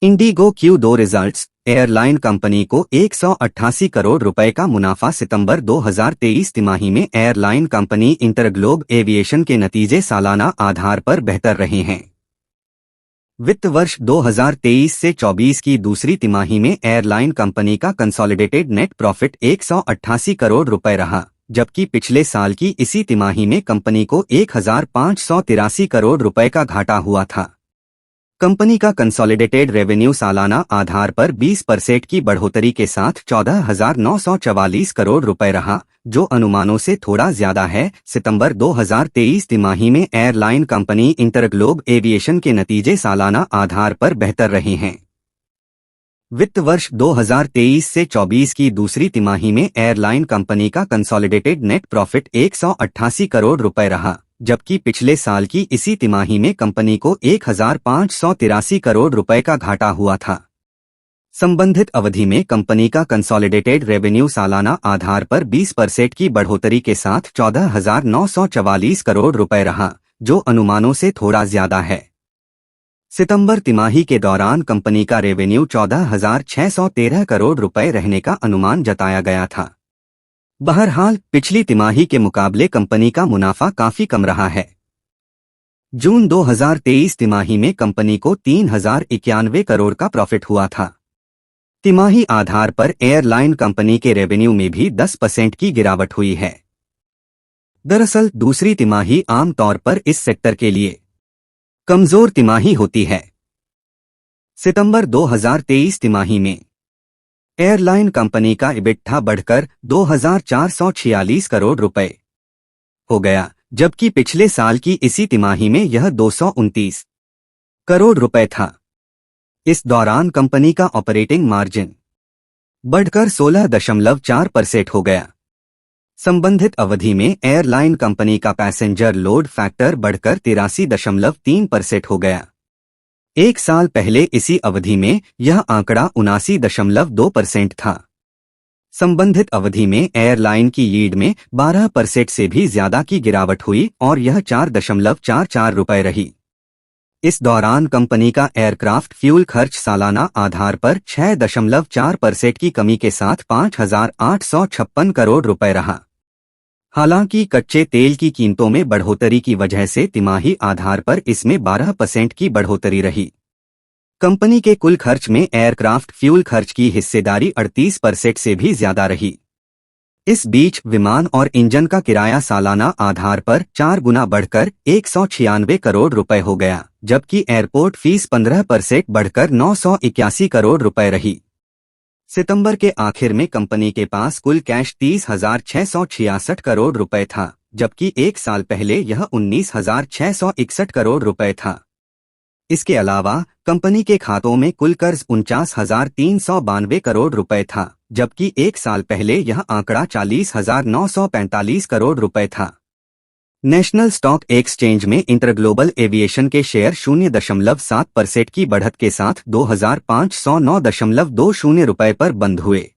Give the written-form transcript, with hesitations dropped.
Indigo Q2 results. Airline company को 188 करोड़ रुपए का मुनाफा। सितंबर 2023 तिमाही में एयरलाइन कंपनी इंटरग्लोब एविएशन के नतीजे सालाना आधार पर बेहतर रहे हैं। वित्त वर्ष 2023 से 24 की दूसरी तिमाही में एयरलाइन कंपनी का कंसोलिडेटेड नेट प्रॉफिट 188 करोड़ रुपए रहा, जबकि पिछले साल की इसी तिमाही में कंपनी को 1583 करोड़ रुपए का घाटा हुआ था। कंपनी का कंसोलिडेटेड रेवेन्यू सालाना आधार पर 20% की बढ़ोतरी के साथ 14,944 करोड़ रुपए रहा, जो अनुमानों से थोड़ा ज्यादा है। सितंबर 2023 तिमाही में एयरलाइन कंपनी इंटरग्लोब एविएशन के नतीजे सालाना आधार पर बेहतर रहे हैं। वित्त वर्ष 2023 से 24 की दूसरी तिमाही में एयरलाइन कंपनी का कंसोलिडेटेड नेट प्रॉफिट 188 करोड़ रुपए रहा, जबकि पिछले साल की इसी तिमाही में कंपनी को 1583 करोड़ रुपए का घाटा हुआ था। संबंधित अवधि में कंपनी का कंसोलिडेटेड रेवेन्यू सालाना आधार पर 20% की बढ़ोतरी के साथ 14,944 करोड़ रुपए रहा, जो अनुमानों से थोड़ा ज्यादा है। सितंबर तिमाही के दौरान कंपनी का रेवेन्यू 14,613 करोड़ रुपए रहने का अनुमान जताया गया था। बहरहाल पिछली तिमाही के मुकाबले कंपनी का मुनाफा काफी कम रहा है। जून 2023 तिमाही में कंपनी को 3,091 करोड़ का प्रॉफिट हुआ था। तिमाही आधार पर एयरलाइन कंपनी के रेवेन्यू में भी 10% की गिरावट हुई है। दरअसल दूसरी तिमाही आमतौर पर इस सेक्टर के लिए कमजोर तिमाही होती है। सितंबर 2023 तिमाही में एयरलाइन कंपनी का EBITDA बढ़कर 2,446 करोड़ रुपए हो गया, जबकि पिछले साल की इसी तिमाही में यह 229 करोड़ रुपए था। इस दौरान कंपनी का ऑपरेटिंग मार्जिन बढ़कर 16.4% हो गया। संबंधित अवधि में एयरलाइन कंपनी का पैसेंजर लोड फैक्टर बढ़कर 83.3% हो गया। एक साल पहले इसी अवधि में यह आंकड़ा 79.2% था। संबंधित अवधि में एयरलाइन की यील्ड में 12% से भी ज्यादा की गिरावट हुई और यह 4.44 रुपए रही। इस दौरान कंपनी का एयरक्राफ्ट फ्यूल खर्च सालाना आधार पर 6.4% की कमी के साथ 5,856 करोड़ रुपए रहा। हालांकि कच्चे तेल की कीमतों में बढ़ोतरी की वजह से तिमाही आधार पर इसमें 12% की बढ़ोतरी रही। कंपनी के कुल खर्च में एयरक्राफ्ट फ्यूल खर्च की हिस्सेदारी 38% से भी ज्यादा रही। इस बीच विमान और इंजन का किराया सालाना आधार पर 4 गुना बढ़कर 196 करोड़ रुपए हो गया, जबकि एयरपोर्ट फीस 15% बढ़कर 981 करोड़ रुपए रही। सितंबर के आखिर में कंपनी के पास कुल कैश 30,666 करोड़ रुपए था, जबकि एक साल पहले यह 19,661 करोड़ रुपए था। इसके अलावा कंपनी के खातों में कुल कर्ज 49,392 करोड़ रुपए था, जबकि एक साल पहले यह आंकड़ा 40,945 करोड़ रुपए था। नेशनल स्टॉक एक्सचेंज में इंटरग्लोबल एविएशन के शेयर 0.7% की बढ़त के साथ 2,509.20 रुपए पर बंद हुए।